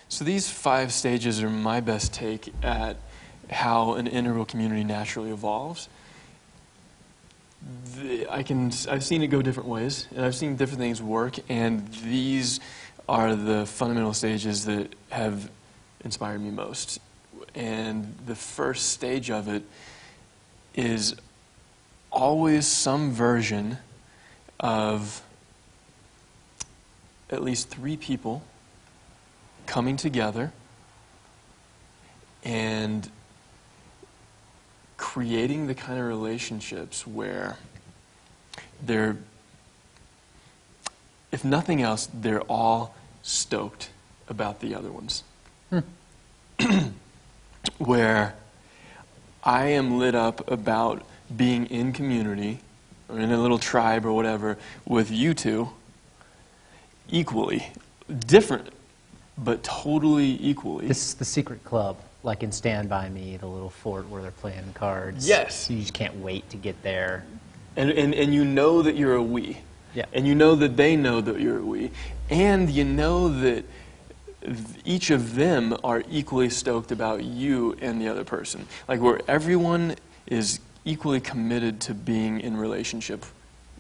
So these 5 stages are my best take at how an integral community naturally evolves. I've seen it go different ways, and I've seen different things work, and these are the fundamental stages that have inspired me most. And the first stage of it is always some version of at least 3 people coming together and creating the kind of relationships where they're, if nothing else, they're all stoked about the other ones. Where I am lit up about being in community, or in a little tribe or whatever, with you two, equally. Different, but totally equally. This is the secret club, like in Stand By Me, the little fort where they're playing cards. Yes. You just can't wait to get there. And you know that you're a we. Yeah. And you know that they know that you're a we. And you know that each of them are equally stoked about you and the other person. Like where everyone is equally committed to being in relationship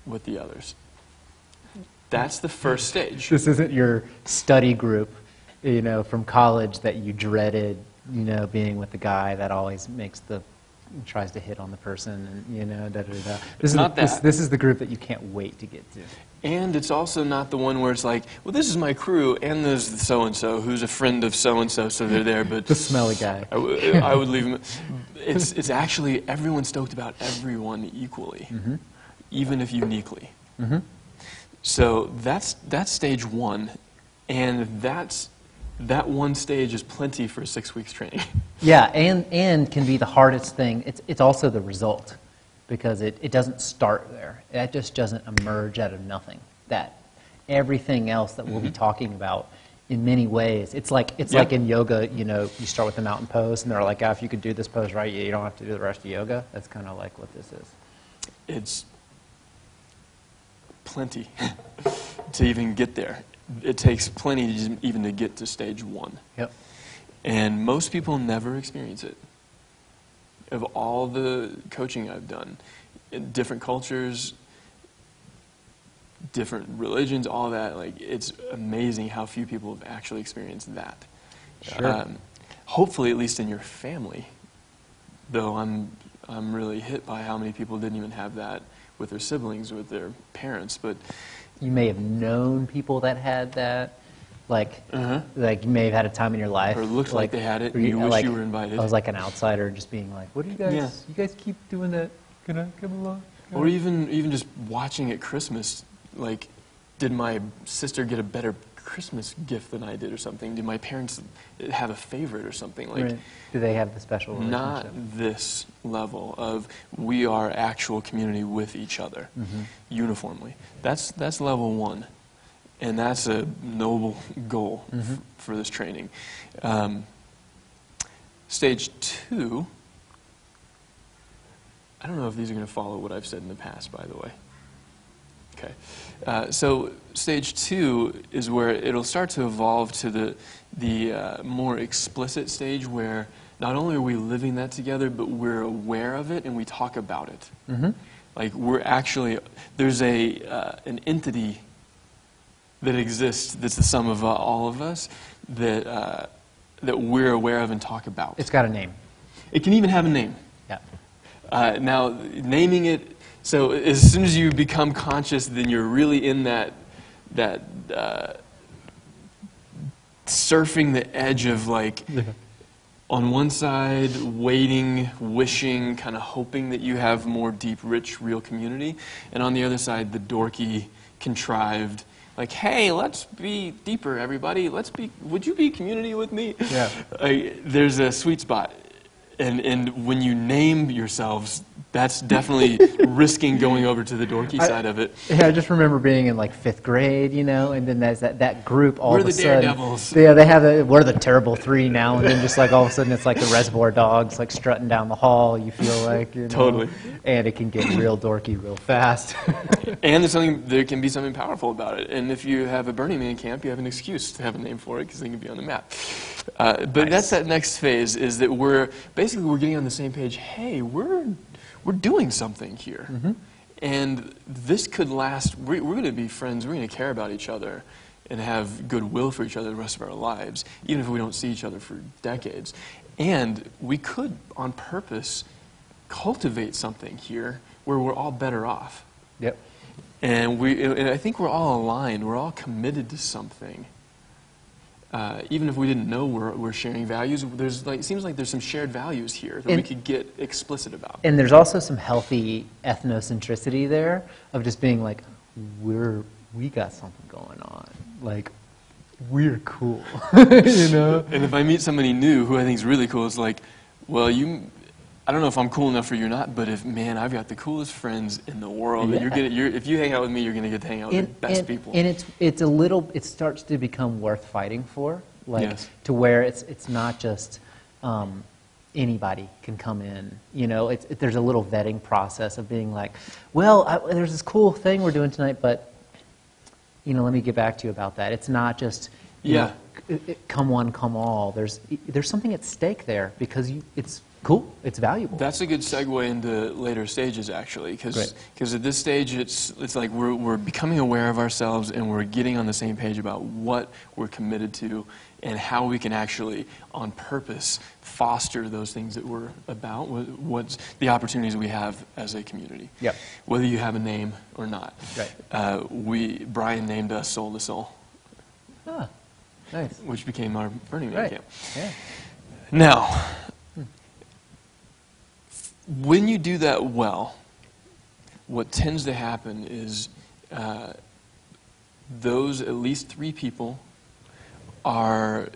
with the others. That's the first stage. This isn't your study group, you know, from college that you dreaded, you know, being with the guy that always tries to hit on the person, and, you know, da-da-da. This is the group that you can't wait to get to. And it's also not the one where it's like, well, this is my crew, and there's the so-and-so who's a friend of so-and-so, so they're there, but... The smelly guy. I would leave him. It's actually everyone stoked about everyone equally, even if uniquely. So that's stage 1, and that one stage is plenty for 6 weeks training. Yeah, and can be the hardest thing. It's also the result, because it doesn't start there. It just doesn't emerge out of nothing. That everything else that we'll be talking about, in many ways, it's like in yoga. You know, you start with the mountain pose, and they're like, if you could do this pose right, you don't have to do the rest of yoga. That's kind of like what this is. It's plenty to even get there. It takes plenty even to get to stage 1. Yep. And most people never experience it. Of all the coaching I've done, in different cultures, different religions, all that, like, it's amazing how few people have actually experienced that. Sure. Hopefully, at least in your family, though I'm really hit by how many people didn't even have that with their siblings, with their parents. But you may have known people that had that. Like you may have had a time in your life, or it looked like they had it, and you wish you were invited. I was like an outsider, just being like, "What do you guys? Yeah. You guys keep doing that? Can I come along?" Or even just watching at Christmas, like, did my sister get a better Christmas gift than I did, or something? Did my parents have a favorite or something? Like, right. Do they have the special relationship? Not this level of we are actual community with each other, uniformly. That's level 1. And that's a noble goal for this training. Stage 2, I don't know if these are going to follow what I've said in the past, by the way. Okay. So stage 2 is where it'll start to evolve to the more explicit stage where not only are we living that together, but we're aware of it and we talk about it. Like we're actually, there's an entity that exists, that's the sum of all of us, that we're aware of and talk about. It's got a name. It can even have a name. Yeah. Now, naming it, so as soon as you become conscious, then you're really in that surfing the edge of, like, on one side, waiting, wishing, kind of hoping that you have more deep, rich, real community, and on the other side, the dorky, contrived, like, hey, let's be deeper, everybody. Would you be community with me? Yeah. There's a sweet spot. And when you name yourselves, that's definitely risking going over to the dorky side of it. Yeah, I just remember being in like 5th grade, you know, and then there's that group all We're of a the sudden. Daredevils. Yeah, they have we're the terrible 3 now, and then just like all of a sudden it's like the Reservoir Dogs like strutting down the hall. You feel like, you know, Totally. and it can get real dorky real fast. And there can be something powerful about it. And if you have a Burning Man camp, you have an excuse to have a name for it because they can be on the map. But Nice. that's that next phase, is that we're getting on the same page. Hey, we're doing something here. And this could last. We're going to be friends. We're going to care about each other and have goodwill for each other the rest of our lives, even if we don't see each other for decades. And we could, on purpose, cultivate something here where we're all better off. Yep. And I think we're all aligned. We're all committed to something. Even if we didn't know we're sharing values, it seems like there's some shared values here that we could get explicit about. And there's also some healthy ethnocentricity there of just being like, we got something going on. Like, we're cool, you know? And if I meet somebody new who I think is really cool, it's like, well, I don't know if I'm cool enough for you or not, but I've got the coolest friends in the world. Yeah. And if you hang out with me, you're going to get to hang out with the best people. And it starts to become worth fighting for, like Yes. to where it's not just anybody can come in. You know, there's a little vetting process of being like, well, there's this cool thing we're doing tonight, but you know, let me get back to you about that. It's not just you know, come one, come all. There's something at stake there because it's cool. It's valuable. That's a good segue into later stages, actually, because at this stage, it's like we're becoming aware of ourselves and we're getting on the same page about what we're committed to and how we can actually, on purpose, foster those things that we're about. What's the opportunities we have as a community? Yep. Whether you have a name or not. Right. Brian named us Soul to Soul. Ah, nice. Which became our Burning Man camp. Yeah. Now, when you do that well, what tends to happen is those at least 3 people are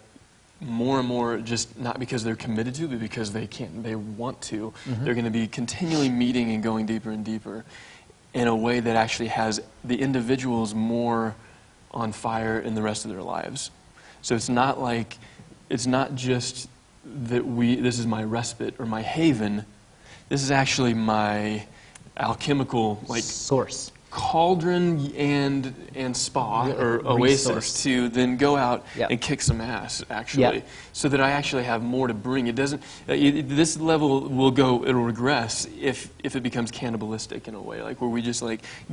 more and more, just not because they're committed to, but because they want to. They're going to be continually meeting and going deeper and deeper in a way that actually has the individuals more on fire in the rest of their lives. So it's not just that this is my respite or my haven. This is actually my alchemical Source. cauldron and spa or oasis Resource. to then go out and kick some ass, actually, so that I actually have more to bring. It doesn't. This level it'll regress if it becomes cannibalistic in a way, like where we just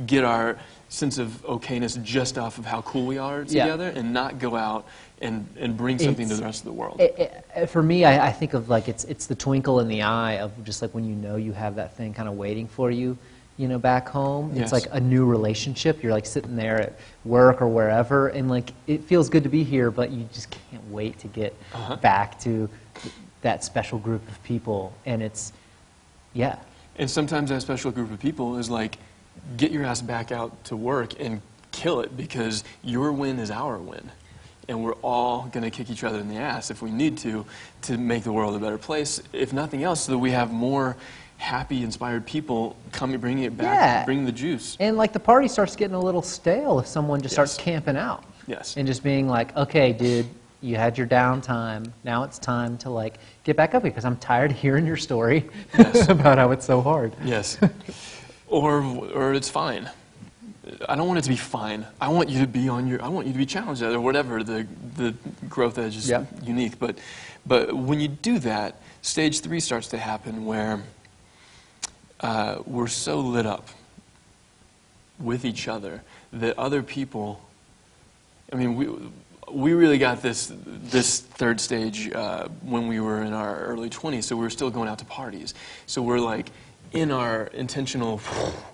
get our sense of okayness just off of how cool we are together and not go out and bring something to the rest of the world. For me, I think of it's the twinkle in the eye of just like when you know you have that thing kind of waiting for you, you know, back home. Yes. It's like a new relationship. You're like sitting there at work or wherever, and like it feels good to be here, but you just can't wait to get back to that special group of people. And And sometimes that special group of people is like, get your ass back out to work and kill it, because your win is our win. And we're all going to kick each other in the ass if we need to make the world a better place. If nothing else, so that we have more happy, inspired people bringing it back, bringing the juice. And like the party starts getting a little stale if someone just starts camping out. Yes. And just being like, okay, dude, you had your downtime. Now it's time to get back up here because I'm tired of hearing your story about how it's so hard. Yes. Or it's fine. I don't want it to be fine. I want you to be I want you to be challenged or whatever the growth edge is unique. But when you do that, stage 3 starts to happen where we're so lit up with each other that other people. I mean, we really got this third stage when we were in our early 20s. So we were still going out to parties. So we're like in our intentional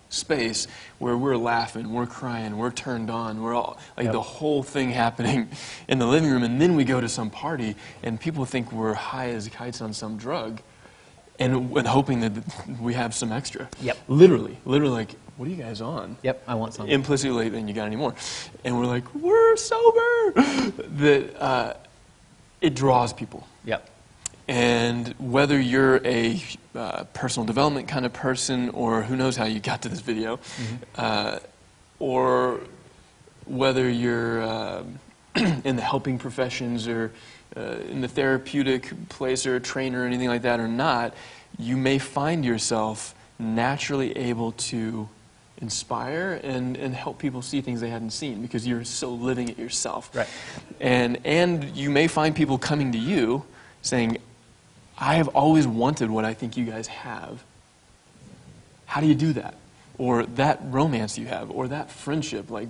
space where we're laughing, we're crying, we're turned on, we're all like the whole thing happening in the living room, and then we go to some party and people think we're high as kites on some drug and hoping that we have some extra. Literally like, what are you guys on? I want something. Implicitly, then you got any more. And we're like, we're sober. That it draws people. And whether you're a personal development kind of person, or who knows how you got to this video, or whether you're in the helping professions or in the therapeutic place or a trainer or anything like that or not, you may find yourself naturally able to inspire and help people see things they hadn't seen because you're so living it yourself. Right. And you may find people coming to you saying, I have always wanted what I think you guys have. How do you do that? Or that romance you have, or that friendship, like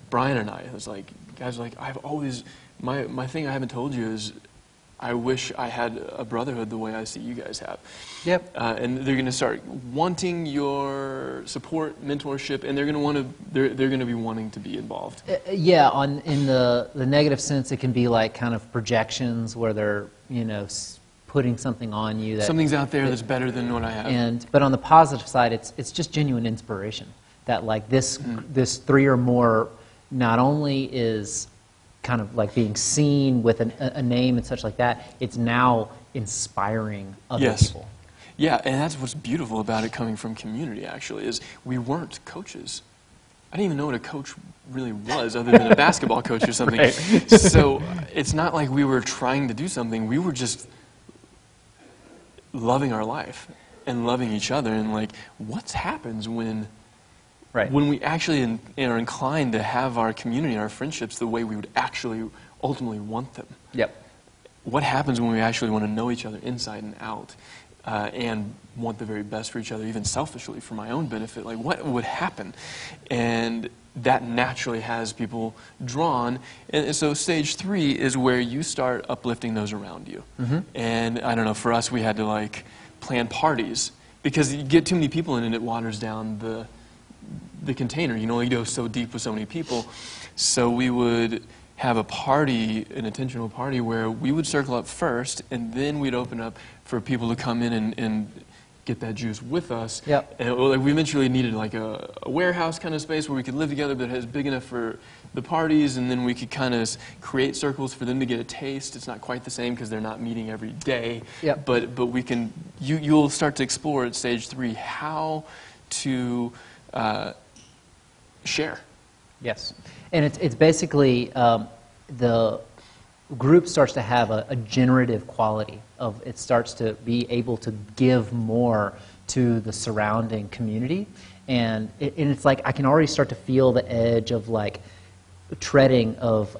Brian and I. It was like, guys are like, I've always, my thing I haven't told you is I wish I had a brotherhood the way I see you guys have. Yep. And they're going to start wanting your support, mentorship, and they're going to want to. They're going to be wanting to be involved. Yeah, in the negative sense, it can be like kind of projections where they're putting something on you that Something's out there that's better than what I have. But on the positive side, it's just genuine inspiration that like this 3 or more not only is kind of like being seen with a name and such like that, it's now inspiring other people. Yeah, and that's what's beautiful about it coming from community, actually, is we weren't coaches. I didn't even know what a coach really was other than a basketball coach or something. Right. So it's not like we were trying to do something. We were just loving our life and loving each other. And like, what happens when we actually are inclined to have our community, our friendships, the way we would actually ultimately want them? Yep. What happens when we actually want to know each other inside and out and want the very best for each other, even selfishly for my own benefit? Like, what would happen? And that naturally has people drawn. And so stage 3 is where you start uplifting those around you. And I don't know, for us, we had to like plan parties because you get too many people in and it waters down the container. You can only go so deep with so many people. So we would have a party, an intentional party, where we would circle up first, and then we'd open up for people to come in and get that juice with us. Yep. And like, we eventually needed like a warehouse kind of space where we could live together that is big enough for the parties, and then we could kind of create circles for them to get a taste. It's not quite the same because they're not meeting every day. Yep. But we can, you'll start to explore at stage 3 how to share. Yes. And it's basically the group starts to have a generative quality of it starts to be able to give more to the surrounding community. And it's like I can already start to feel the edge of like treading of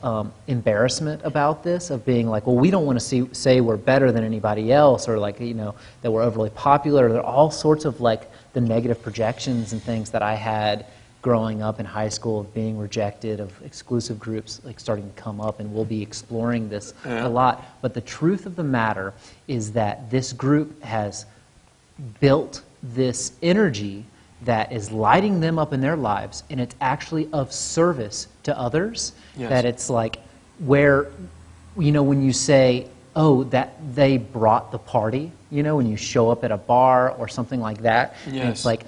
embarrassment about this, of being like, well, we don't want to say we're better than anybody else, or like, that we're overly popular. There are all sorts of like the negative projections and things that I had growing up in high school, of being rejected, of exclusive groups like starting to come up, and we'll be exploring this a lot. But the truth of the matter is that this group has built this energy that is lighting them up in their lives, and it's actually of service to others. Yes. That it's like where, when you say, oh, that they brought the party, when you show up at a bar or something like that, Yes. and it's like,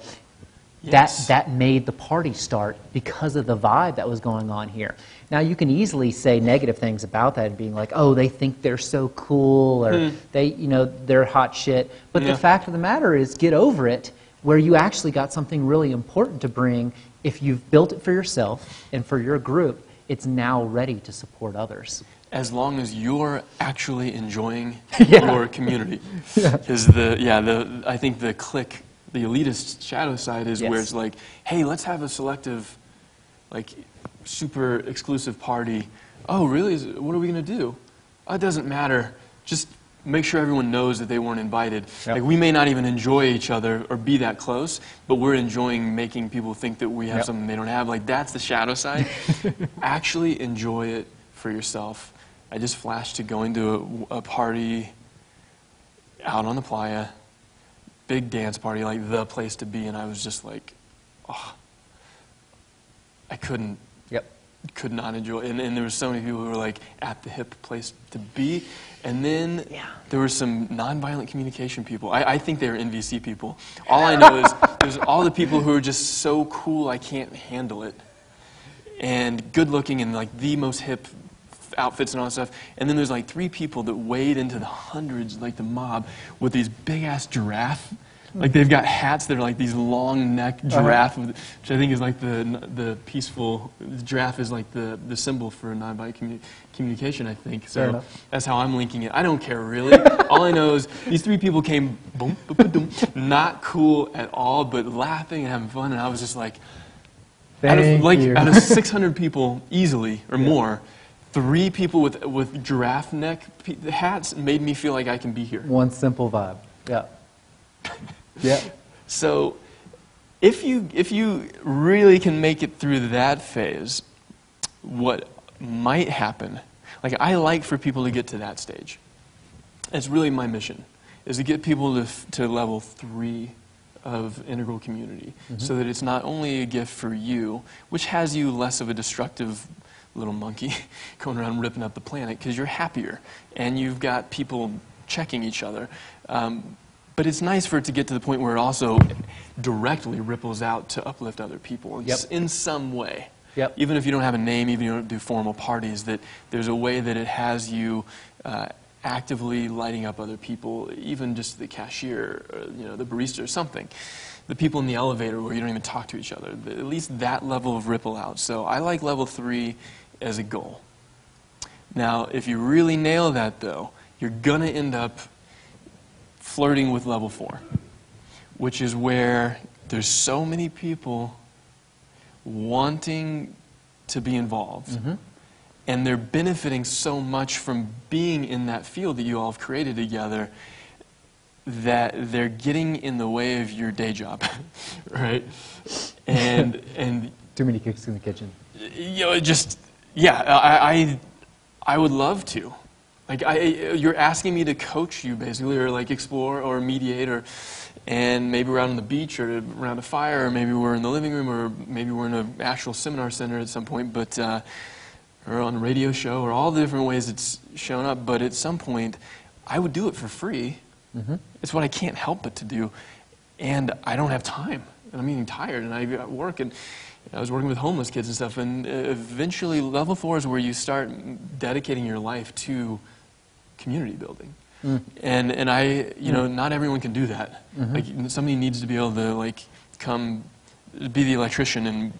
Yes. that made the party start because of the vibe that was going on here. Now, you can easily say negative things about that and being like, oh, they think they're so cool, or they're hot shit. But the fact of the matter is, get over it, where you actually got something really important to bring. If you've built it for yourself and for your group, it's now ready to support others. As long as you're actually enjoying your community. Because I think the clique, the elitist shadow side is where it's like, hey, let's have a selective, like, super exclusive party. Oh, really? What are we going to do? Oh, it doesn't matter. Just make sure everyone knows that they weren't invited. Yep. Like, we may not even enjoy each other or be that close, but we're enjoying making people think that we have something they don't have. Like, that's the shadow side. Actually enjoy it for yourself. I just flashed to going to a party out on the playa, big dance party, like the place to be, and I was just like, oh, I could not enjoy it. And there were so many people who were like at the hip place to be. And then there were some nonviolent communication people. I think they were NVC people. All I know is there's all the people who are just so cool I can't handle it. And good looking and like the most hip outfits and all that stuff. And then there's like 3 people that wade into the hundreds, like the mob, with these big-ass giraffe. Like they've got hats that are like these long neck giraffe, which I think is like the peaceful, the giraffe is like the symbol for non-violent communication, I think. So that's how I'm linking it. I don't care really. All I know is these 3 people came, boom, boom, boom, boom, not cool at all, but laughing and having fun. And I was just like, out of 600 people easily or more, 3 people with giraffe neck hats made me feel like I can be here. One simple vibe. Yeah. Yeah. So if you really can make it through that phase, what might happen, like I like for people to get to that stage. It's really my mission, is to get people to level 3 of integral community, so that it's not only a gift for you, which has you less of a destructive little monkey going around ripping up the planet, because you're happier and you've got people checking each other. But it's nice for it to get to the point where it also directly ripples out to uplift other people in some way. Even if you don't have a name, even if you don't do formal parties, that there's a way that it has you actively lighting up other people, even just the cashier, or, the barista or something. The people in the elevator where you don't even talk to each other. At least that level of ripple out. So I like level 3 as a goal. Now, if you really nail that, though, you're going to end up flirting with level 4, which is where there's so many people wanting to be involved, and they're benefiting so much from being in that field that you all have created together that they're getting in the way of your day job, right? And too many cooks in the kitchen. I would love to. Like you're asking me to coach you basically, or like explore or mediate, and maybe we're out on the beach or around a fire, or maybe we're in the living room, or maybe we're in an actual seminar center at some point, but or on a radio show, or all the different ways it's shown up. But at some point, I would do it for free. It's what I can't help but to do, and I don't have time, and I'm getting tired, and I work, and I was working with homeless kids and stuff, and eventually level 4 is where you start dedicating your life to community building. And I, not everyone can do that. Like somebody needs to be able to like come be the electrician and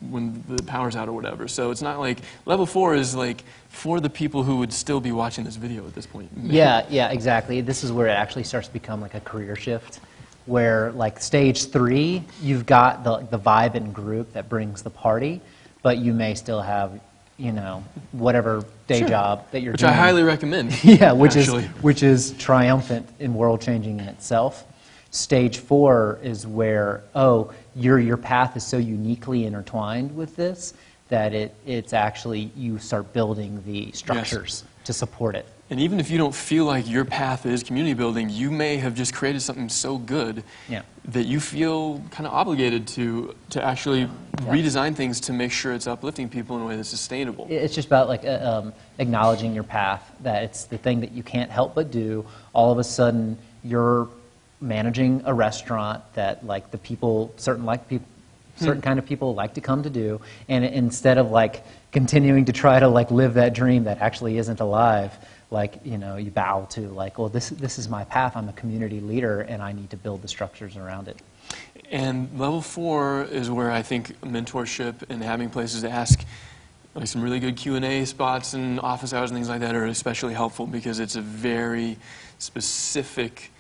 when the power's out or whatever. So it's not like level 4 is like for the people who would still be watching this video at this point. Yeah, exactly. This is where it actually starts to become like a career shift, where like stage 3, you've got the vibe and group that brings the party, but you may still have, whatever day job that you're doing. Which I highly recommend. which is triumphant and world-changing in itself. Stage 4 is where, your path is so uniquely intertwined with this that it's actually, you start building the structures to support it. And even if you don't feel like your path is community building, you may have just created something so good that you feel kind of obligated to actually redesign things to make sure it's uplifting people in a way that's sustainable. It's just about like acknowledging your path, that it's the thing that you can't help but do. All of a sudden, you're managing a restaurant that like the people, certain kind of people like to come to do, and instead of like continuing to try to like live that dream that actually isn't alive, like, you bow to like, well, this is my path. I'm a community leader, and I need to build the structures around it. And level 4 is where I think mentorship and having places to ask, like some really good Q&A spots and office hours and things like that are especially helpful, because it's a very specific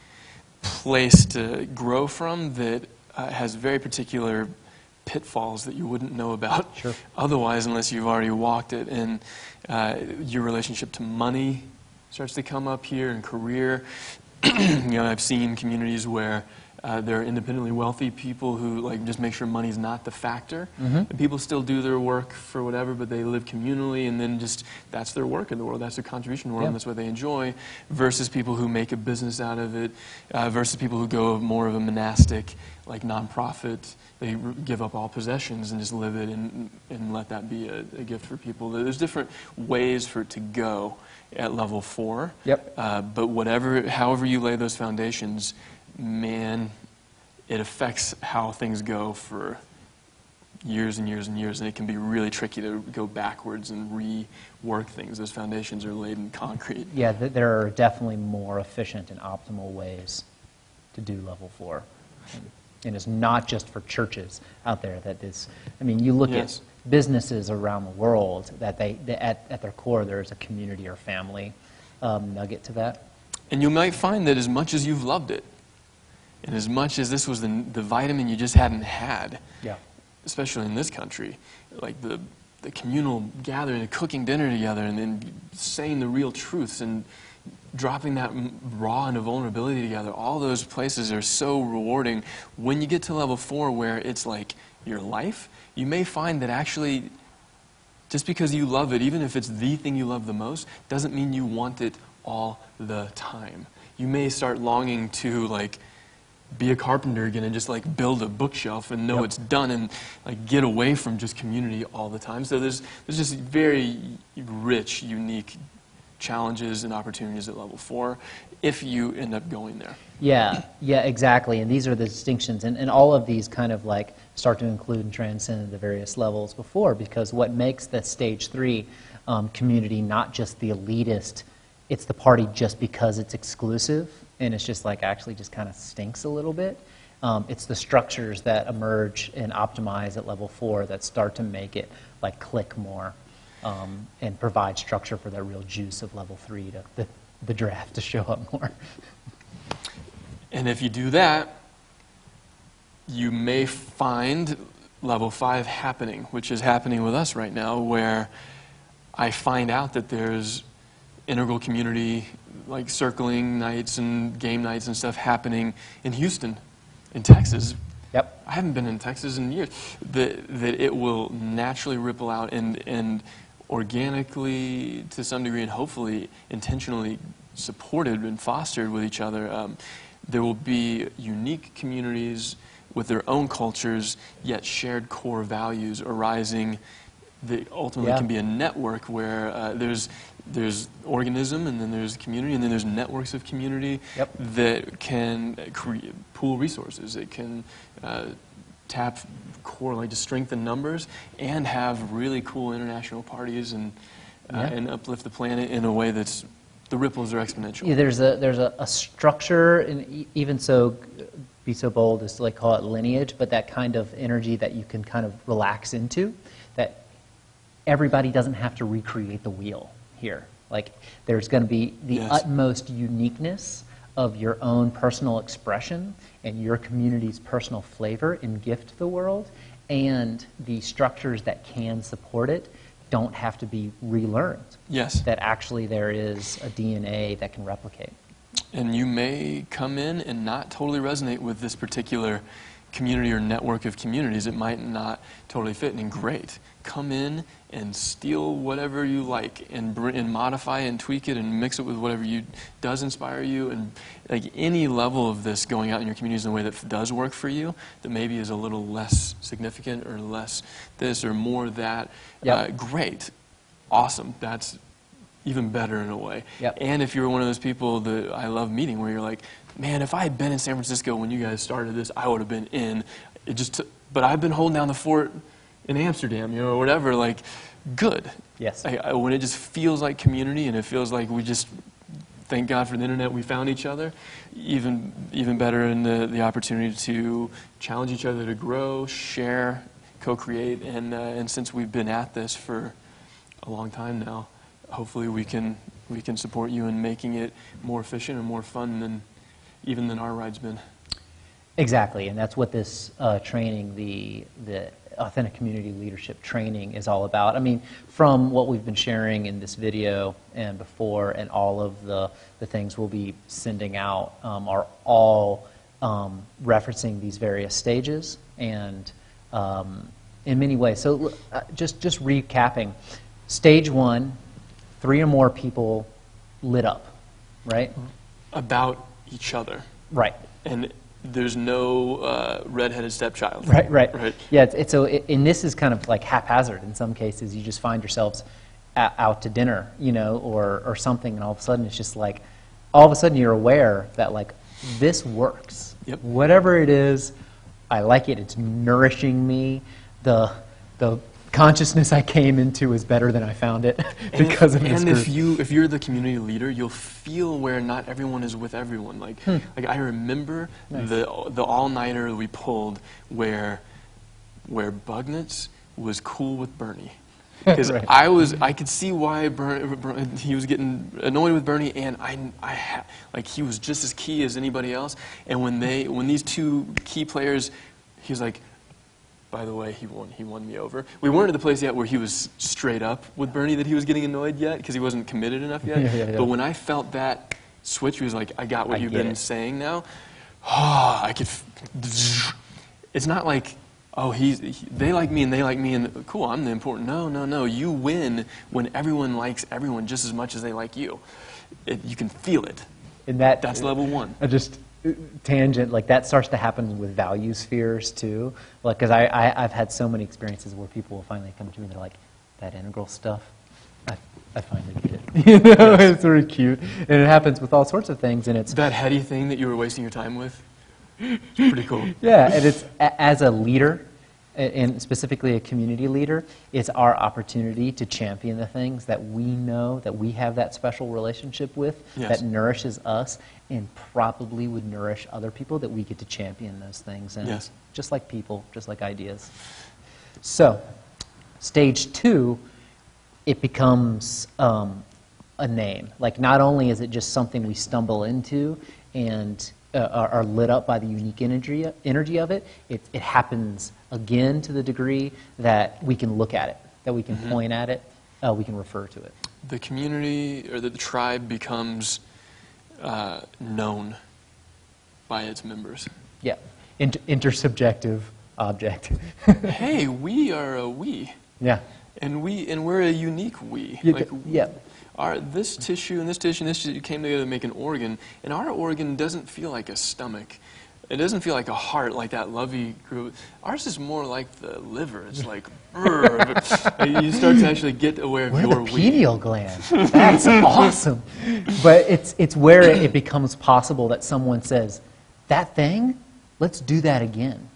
place to grow from that has very particular pitfalls that you wouldn't know about otherwise unless you've already walked it. And your relationship to money starts to come up here, and career. I've seen communities where there are independently wealthy people who like just make sure money's not the factor. And people still do their work for whatever, but they live communally, and then just that's their work in the world, that's their contribution in the world, and that's what they enjoy, versus people who make a business out of it, versus people who go more of a monastic, like nonprofit. They give up all possessions and just live it and let that be a gift for people. There's different ways for it to go at level 4. But however you lay those foundations, man, it affects how things go for years and years and years, and it can be really tricky to go backwards and rework things. Those foundations are laid in concrete. Yeah, there are definitely more efficient and optimal ways to do level 4. And it's not just for churches out there that is, I mean, you look Yes. at businesses around the world that at their core there's a community or family nugget to that. And you might find that as much as you've loved it, and as much as this was the vitamin you just hadn't had, Yeah. especially in this country, like the communal gathering and cooking dinner together and then saying the real truths and dropping that raw and vulnerability together, all those places are so rewarding. When you get to level 4 where it's like your life, you may find that actually just because you love it, even if it's the thing you love the most, doesn't mean you want it all the time. You may start longing to like be a carpenter again and just like build a bookshelf and know it's done and like get away from just community all the time. So there's just very rich, unique challenges and opportunities at level 4 if you end up going there. Yeah, exactly. And these are the distinctions. And all of these kind of like start to include and transcend the various levels before, because what makes the stage 3 community not just the elitist, it's the party just because it's exclusive and it's just like actually just kind of stinks a little bit. It's the structures that emerge and optimize at level 4 that start to make it like click more. And provide structure for that real juice of level 3 to the draft to show up more. And if you do that, you may find level 5 happening, which is happening with us right now, where I find out that there's integral community, like circling nights and game nights and stuff happening in Houston, in Texas. Yep. I haven't been in Texas in years. That it will naturally ripple out and organically, to some degree, and hopefully intentionally supported and fostered with each other. There will be unique communities with their own cultures, yet shared core values arising that ultimately can be a network where there's organism, and then there's community, and then there's networks of community that can pool resources. It can tap core, like to strengthen numbers, and have really cool international parties and uplift the planet in a way that's the ripples are exponential. Yeah, there's a structure, and even so, be so bold as to like call it lineage, but that kind of energy that you can kind of relax into, that everybody doesn't have to recreate the wheel here. Like there's going to be the utmost uniqueness of your own personal expression and your community's personal flavor and gift to the world, and the structures that can support it don't have to be relearned. Yes. That actually there is a DNA that can replicate. And you may come in and not totally resonate with this particular community or network of communities. It might not totally fit, and great. Come in and steal whatever you like and modify and tweak it and mix it with whatever does inspire you, and like any level of this going out in your communities in a way that does work for you, that maybe is a little less significant or less this or more that. Great. Awesome. That's even better in a way. And if you're one of those people that I love meeting where you're like, man, if I had been in San Francisco when you guys started this, I would have been in. But I've been holding down the fort in Amsterdam, or whatever. Like, good. Yes. When it just feels like community, and it feels like we just, thank God for the internet, we found each other. Even better in the opportunity to challenge each other to grow, share, co-create, and since we've been at this for a long time now, hopefully we can support you in making it more efficient and more fun than our ride's been. Exactly, and that's what this training, the Authentic Community Leadership training, is all about. I mean, from what we've been sharing in this video and before, and all of the things we'll be sending out are all referencing these various stages, and in many ways. So just recapping, stage 1, 3 or more people lit up, right? About each other. Right. And there's no redheaded stepchild. Right. Yeah, and this is kind of like haphazard in some cases. You just find yourselves out to dinner, or something, and all of a sudden it's just like, all of a sudden you're aware that like, this works. Yep. Whatever it is, I like it. It's nourishing me. the consciousness I came into is better than I found it because of this group. And if you're the community leader, you'll feel where not everyone is with everyone. Like I remember the all-nighter we pulled where Bugnitz was cool with Bernie. Because Right. I could see why he was getting annoyed with Bernie, and like he was just as key as anybody else. And when these two key players, he was like, by the way, he won me over. We weren't at the place yet where he was straight up with Bernie that he was getting annoyed yet, because he wasn't committed enough yet. Yeah. But when I felt that switch, he was like, I got what you've been saying now. It's not like, oh, they like me and cool, I'm the important. No. You win when everyone likes everyone just as much as they like you. You can feel it. And that's level one. Tangent, like that starts to happen with value spheres too. Like, because I've had so many experiences where people will finally come to me and they're like, that integral stuff, I finally get it. You know, It's really cute. And it happens with all sorts of things. And it's that heady thing that you were wasting your time with. It's pretty cool. Yeah, and it's as a leader, and specifically a community leader, it's our opportunity to champion the things that we know that we have that special relationship with, that nourishes us and probably would nourish other people, that we get to champion those things. And just like people, just like ideas. So, stage 2, it becomes a name. Like, not only is it just something we stumble into and are lit up by the unique energy of it, it happens again to the degree that we can look at it, that we can point at it, we can refer to it. The community or the tribe becomes known by its members. Yeah, intersubjective object. Hey, we are a we. Yeah. And we're a unique we. This tissue and this tissue and this tissue came together to make an organ, and our organ doesn't feel like a stomach. It doesn't feel like a heart, like that lovey group. Ours is more like the liver. It's like, you start to actually get aware of your we. We're the pineal gland. That's awesome. But it's where it becomes possible that someone says, that thing, let's do that again.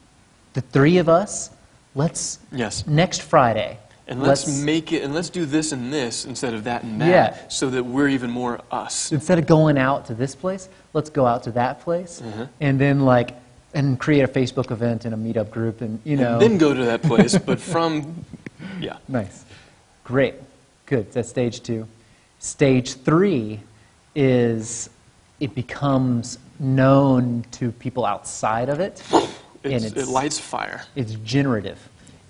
The 3 of us, let's, next Friday. And let's make it, and let's do this and this instead of that and that, so that we're even more us. Instead of going out to this place, let's go out to that place, and then and create a Facebook event and a meetup group, and And then go to that place, but from, Nice, great, good. That's stage 2. Stage 3 is it becomes known to people outside of it, it lights fire. It's generative.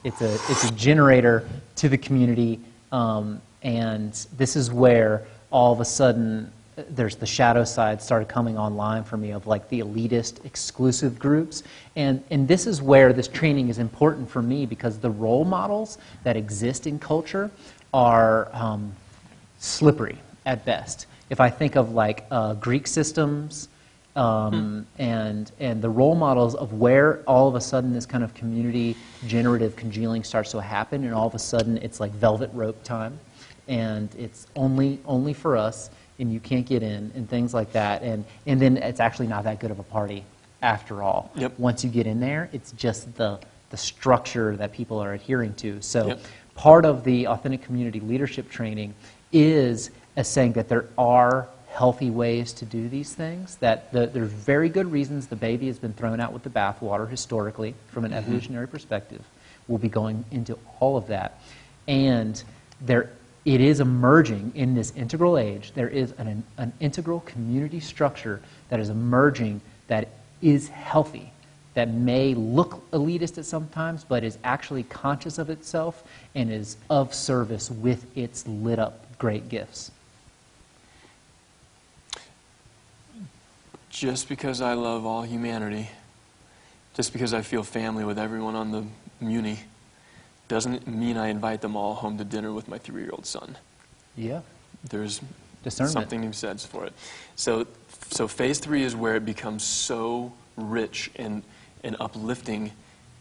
It's a generator to the community, and this is where all of a sudden there's the shadow side started coming online for me of like the elitist exclusive groups, and this is where this training is important for me, because the role models that exist in culture are slippery at best. If I think of like Greek systems, and the role models of where all of a sudden this kind of community generative congealing starts to happen, and all of a sudden it's like velvet rope time, and it's only for us, and you can't get in, and things like that, and then it's actually not that good of a party after all. Once you get in there, it's just the structure that people are adhering to. So part of the authentic community leadership training is saying that there are healthy ways to do these things, that there's very good reasons the baby has been thrown out with the bathwater historically from an evolutionary perspective. We'll be going into all of that. And it is emerging in this integral age. There is an integral community structure that is emerging that is healthy, that may look elitist at some times, but is actually conscious of itself and is of service with its lit up great gifts. Just because I love all humanity, just because I feel family with everyone on the Muni, doesn't mean I invite them all home to dinner with my 3-year-old son. Yeah. There's discernment. Something he says for it. So phase 3 is where it becomes so rich and uplifting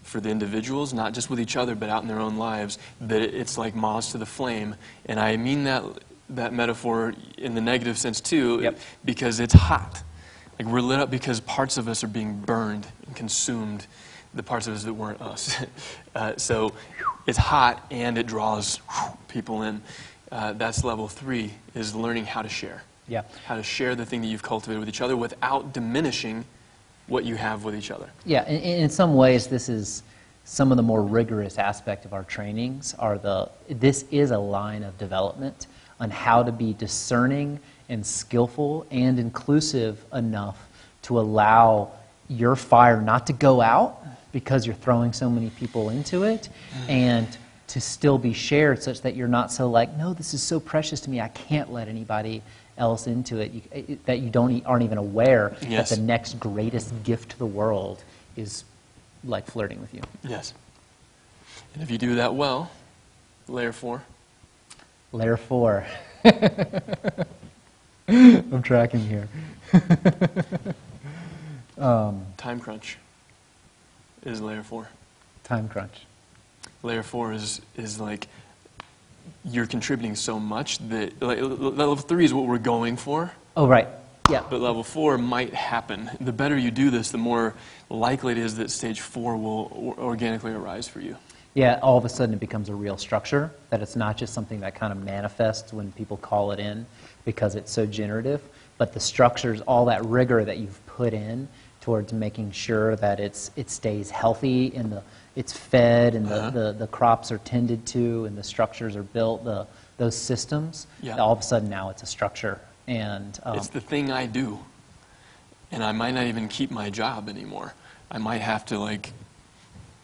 for the individuals, not just with each other, but out in their own lives, that it's like moths to the flame. And I mean that metaphor in the negative sense too, because it's hot. Like, we're lit up because parts of us are being burned and consumed. the parts of us that weren't us. So it's hot and it draws people in. That's level 3, is learning how to share. Yeah. How to share the thing that you've cultivated with each other without diminishing what you have with each other. Yeah, in some ways, this is some of the more rigorous aspect of our trainings. This is a line of development on how to be discerning and skillful and inclusive enough to allow your fire not to go out because you're throwing so many people into it, and to still be shared such that you're not so like, no, this is so precious to me, I can't let anybody else into it, that you aren't even aware Yes. that the next greatest gift to the world is like flirting with you. Yes. And if you do that well, layer 4. Layer 4. I'm tracking here. Time crunch is layer 4. Time crunch. Layer 4 is like you're contributing so much that like, level 3 is what we're going for. Oh, right. Yeah. But level 4 might happen. The better you do this, the more likely it is that stage 4 will organically arise for you. Yeah, all of a sudden it becomes a real structure, that it's not just something that kind of manifests when people call it in because it's so generative, but the structures, all that rigor that you've put in towards making sure that it stays healthy and it's fed and the crops are tended to and the structures are built, those systems, all of a sudden now it's a structure. And it's the thing I do. And I might not even keep my job anymore. I might have to like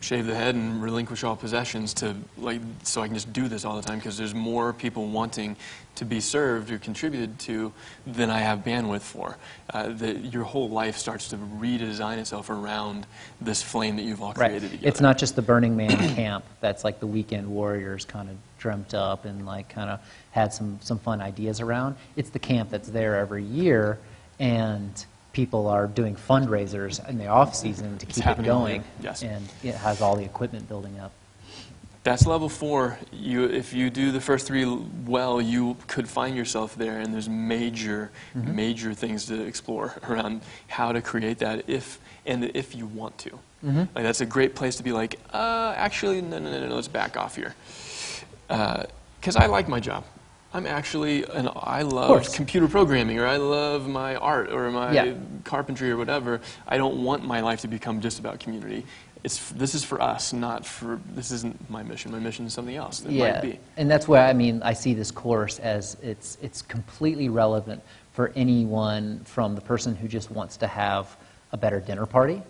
shave the head and relinquish all possessions to like so I can just do this all the time because there's more people wanting to be served or contributed to than I have bandwidth for. Your whole life starts to redesign itself around this flame that you've all created together. It's not just the Burning Man camp that's like the weekend warriors kind of dreamt up and like kind of had some fun ideas around. It's the camp that's there every year, and people are doing fundraisers in the off season to keep it going. Yes. And it has all the equipment building up. That's level 4. If you do the first 3 well, you could find yourself there, and there's major things to explore around how to create that if you want to. Like that's a great place to be like, actually, no, let's back off here. Because I like my job. I love computer programming, or I love my art, or my carpentry, or whatever. I don't want my life to become just about community. This is for us, this isn't my mission. My mission is something else. It might be. And that's why, I see this course as it's completely relevant for anyone, from the person who just wants to have a better dinner party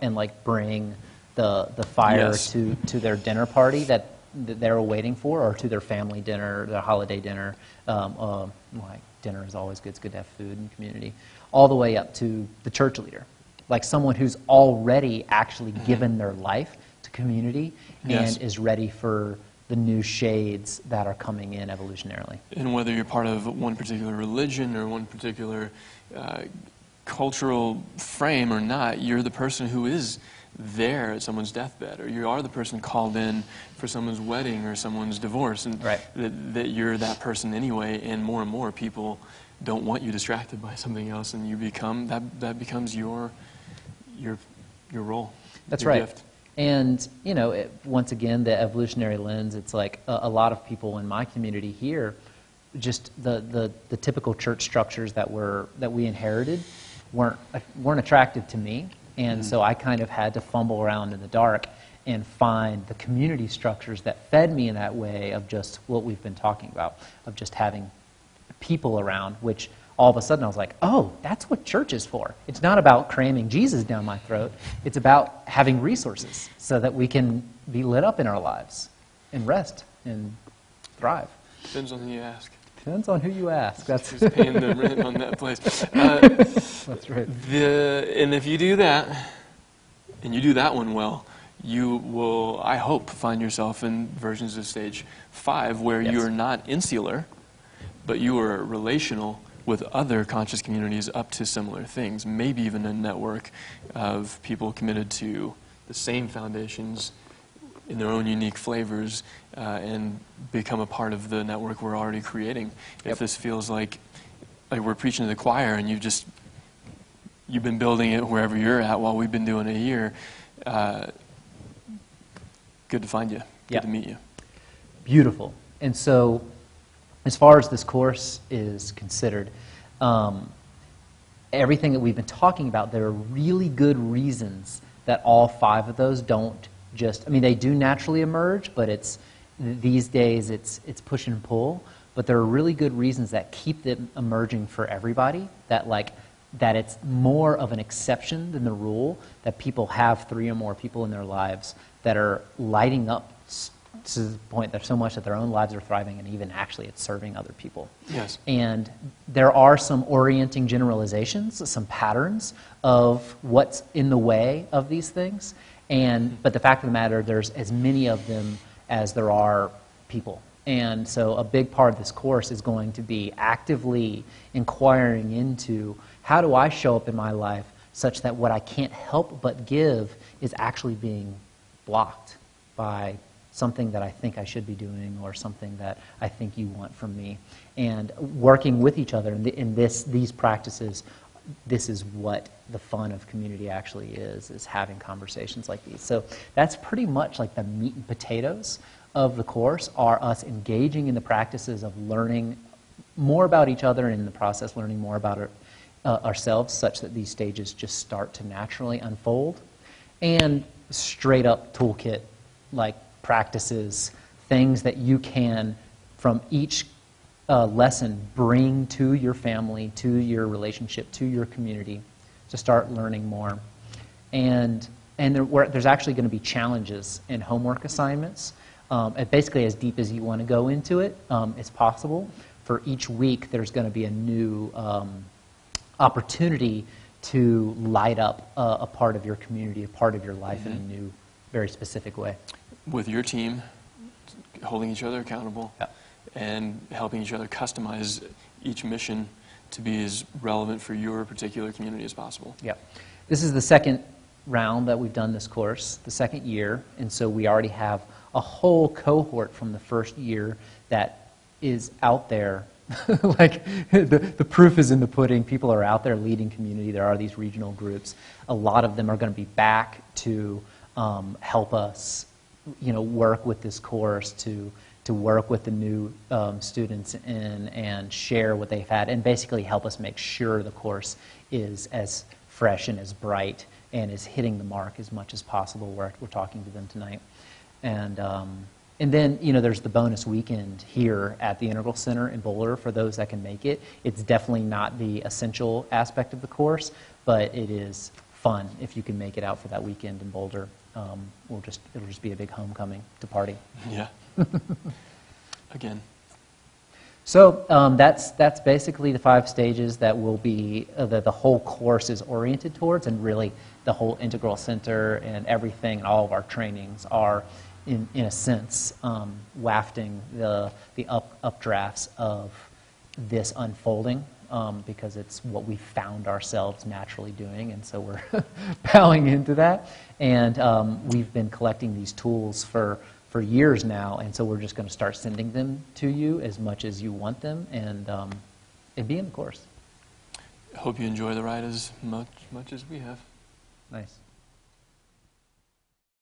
and like bring the fire to their dinner party that they're waiting for, or to their family dinner, their holiday dinner. Like dinner is always good. It's good to have food and community. All the way up to the church leader, like someone who's already actually given their life to community and is ready for the new shades that are coming in evolutionarily. And whether you're part of one particular religion or one particular cultural frame or not, you're the person who is there at someone's deathbed, or you are the person called in for someone's wedding or someone's divorce, and that you're that person anyway. And more people don't want you distracted by something else, and you become that becomes your role. That's your right. gift. And once again, the evolutionary lens. It's like a lot of people in my community here, just the typical church structures that we inherited weren't attractive to me. And so I kind of had to fumble around in the dark and find the community structures that fed me in that way of just what we've been talking about, of just having people around, which all of a sudden I was like, oh, that's what church is for. It's not about cramming Jesus down my throat. It's about having resources so that we can be lit up in our lives and rest and thrive. Depends on who you ask. Depends on who you ask. That's who's paying the rent on that place. That's right. And if you do that, and you do that one well, you will, I hope, find yourself in versions of stage 5 where you are not insular, but you are relational with other conscious communities up to similar things, maybe even a network of people committed to the same foundations in their own unique flavors, and become a part of the network we're already creating. If this feels like we're preaching to the choir and you've been building it wherever you're at while we've been doing it here, Good to find you. Good Yep. to meet you. Beautiful. And so, as far as this course is considered, everything that we've been talking about, there are really good reasons that all 5 of those don't just, I mean, they do naturally emerge, but these days it's push and pull. But there are really good reasons that keep them emerging for everybody, that it's more of an exception than the rule, that people have 3 or more people in their lives that are lighting up to the point that so much that their own lives are thriving, and even actually it's serving other people. Yes. And there are some orienting generalizations, some patterns of what's in the way of these things. But the fact of the matter, there's as many of them as there are people. And so a big part of this course is going to be actively inquiring into how do I show up in my life such that what I can't help but give is actually being blocked by something that I think I should be doing or something that I think you want from me. And working with each other in these practices, this is what the fun of community actually is having conversations like these. So that's pretty much like the meat and potatoes of the course, are us engaging in the practices of learning more about each other, and in the process learning more about ourselves, such that these stages just start to naturally unfold. And straight up toolkit, like practices, things that you can, from each lesson, bring to your family, to your relationship, to your community, to start learning more. And there's actually going to be challenges and homework assignments. Basically, as deep as you want to go into it, it's possible. For each week, there's going to be a new opportunity to light up a part of your community, a part of your life in a new, very specific way. With your team, holding each other accountable, Yep. and helping each other customize each mission to be as relevant for your particular community as possible. Yep. This is the second round that we've done this course, the second year, and so we already have a whole cohort from the first year that is out there. Like, the proof is in the pudding. People are out there leading community. There are these regional groups. A lot of them are going to be back to help us, work with this course, to work with the new students and share what they've had, and basically help us make sure the course is as fresh and as bright and is hitting the mark as much as possible. We're talking to them tonight. And then, there's the bonus weekend here at the Integral Center in Boulder for those that can make it. It's definitely not the essential aspect of the course, but it is fun if you can make it out for that weekend in Boulder. It'll just be a big homecoming to party. Yeah. Again. So that's basically the 5 stages that will be the whole course is oriented towards, and really the whole Integral Center and everything and all of our trainings are, in a sense, wafting the updrafts of this unfolding, because it's what we found ourselves naturally doing, and so we're bowing into that. And we've been collecting these tools for years now, and so we're just going to start sending them to you as much as you want them, and be in the course. Hope you enjoy the ride as much as we have. Nice.